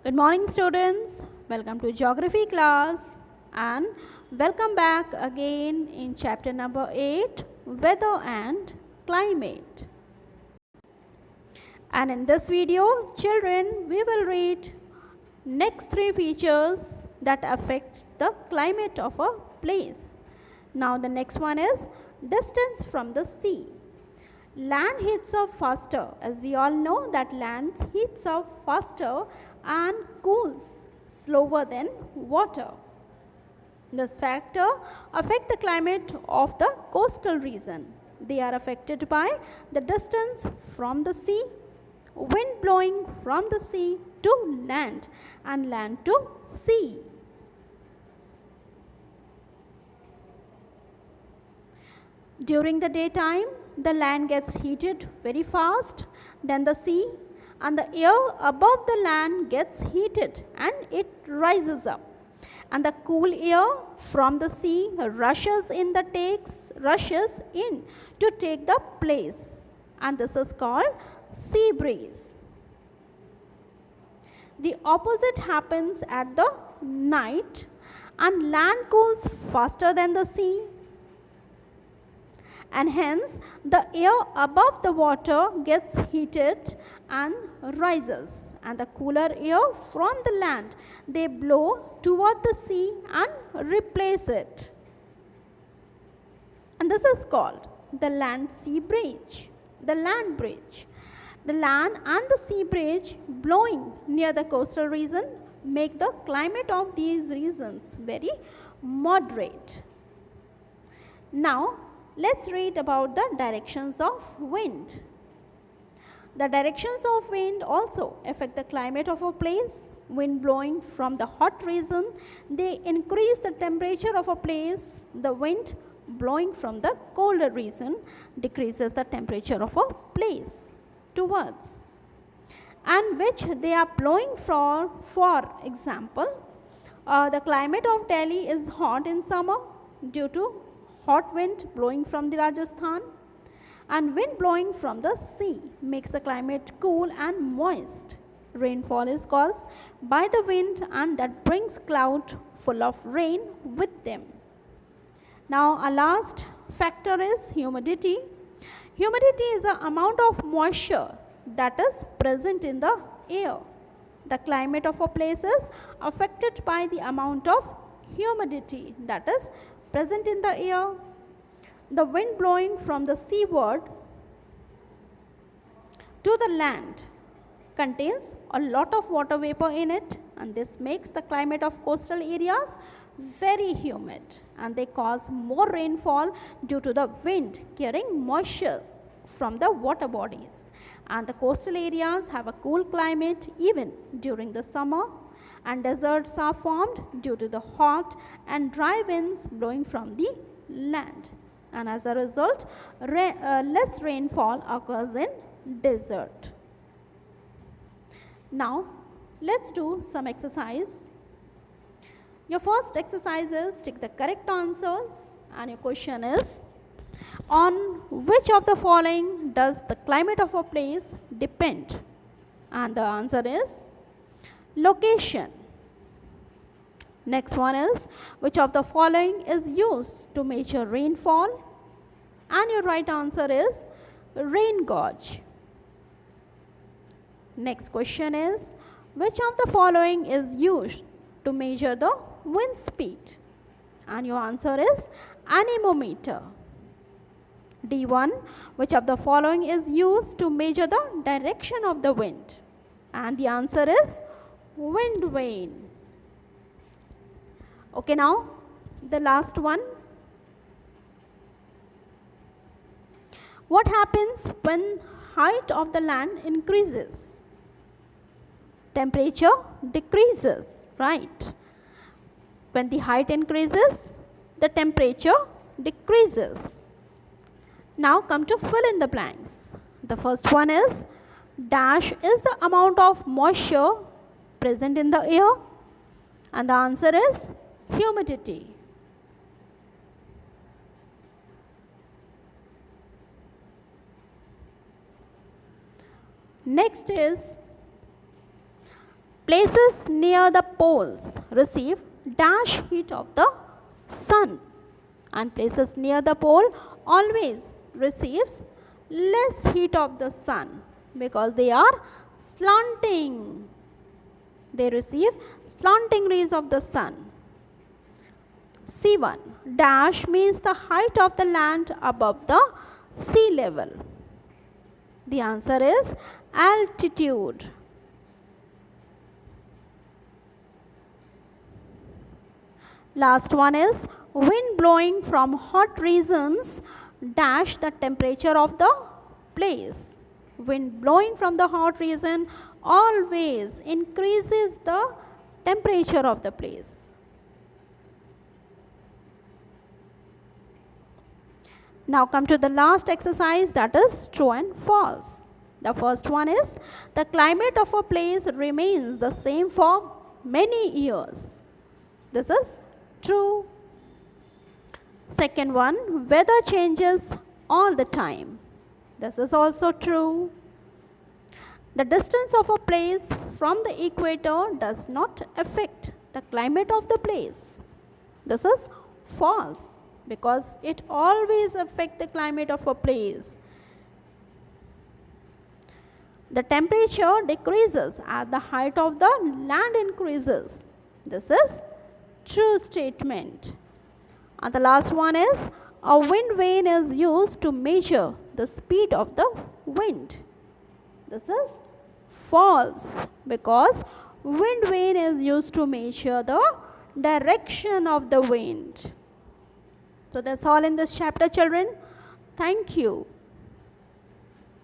Good morning, students. Welcome to geography class and welcome back again in chapter number 8, weather and climate. And in this video, children, we will read next 3 features that affect the climate of a place. Now the next one is distance from the sea. Land heats up faster, as we all know that land heats up faster and cools slower than water. This factor affects the climate of the coastal region. They are affected by the distance from the sea, wind blowing from the sea to land and land to sea. During the daytime, the land gets heated very fast, then the sea and the air above the land gets heated and it rises up. And the cool air from the sea rushes in to take the place. And this is called sea breeze. The opposite happens at the night and land cools faster than the sea. And hence the air above the water gets heated and rises, and the cooler air from the land they blow toward the sea and replace it, and this is called the land sea bridge. The land bridge, the land and the sea bridge blowing near the coastal region make the climate of these regions very moderate. Now let's read about the directions of wind. The directions of wind also affect the climate of a place. Wind blowing from the hot region, they increase the temperature of a place. The wind blowing from the colder region decreases the temperature of a place towards and which they are blowing for. For example, the climate of Delhi is hot in summer due to hot wind blowing from the Rajasthan, and wind blowing from the sea makes the climate cool and moist. Rainfall is caused by the wind and that brings cloud full of rain with them. Now our last factor is humidity. Humidity is the amount of moisture that is present in the air. The climate of a place is affected by the amount of humidity that is present in the air. The wind blowing from the seaward to the land contains a lot of water vapor in it, and this makes the climate of coastal areas very humid, and they cause more rainfall due to the wind carrying moisture from the water bodies. And the coastal areas have a cool climate even during the summer, and deserts are formed due to the hot and dry winds blowing from the land, and as a result less rainfall occurs in desert. Now let's do some exercise. Your first exercise is take the correct answers, and your question is, on which of the following does the climate of a place depend? And the answer is location. Next one is, which of the following is used to measure rainfall? And your right answer is rain gauge. Next question is, which of the following is used to measure the wind speed? And your answer is anemometer. D1, which of the following is used to measure the direction of the wind? And the answer is wind vane. Okay, now the last one. What happens when height of the land increases? Temperature decreases, right? When the height increases, the temperature decreases. Now come to fill in the blanks. The first one is, dash is the amount of moisture present in the air, and the answer is humidity. Next is, Places near the poles receive dash heat of the sun, and places near the pole always receives less heat of the sun because they are slanting. They receive slanting rays of the sun. C1. Dash means the height of the land above the sea level. The answer is altitude. Last one is wind blowing from hot regions dash the temperature of the place. Wind blowing from the hot region always increases the temperature of the place. Now come to the last exercise, that is true and false. The first one is the climate of a place remains the same for many years. This is true. Second one, weather changes all the time. This is also true. The distance of a place from the equator does not affect the climate of the place. This is false because it always affects the climate of a place. The temperature decreases as the height of the land increases. This is true statement. And the last one is a wind vane is used to measure the speed of the wind. This is false because wind vane is used to measure the direction of the wind. So that's all in this chapter, children. Thank you.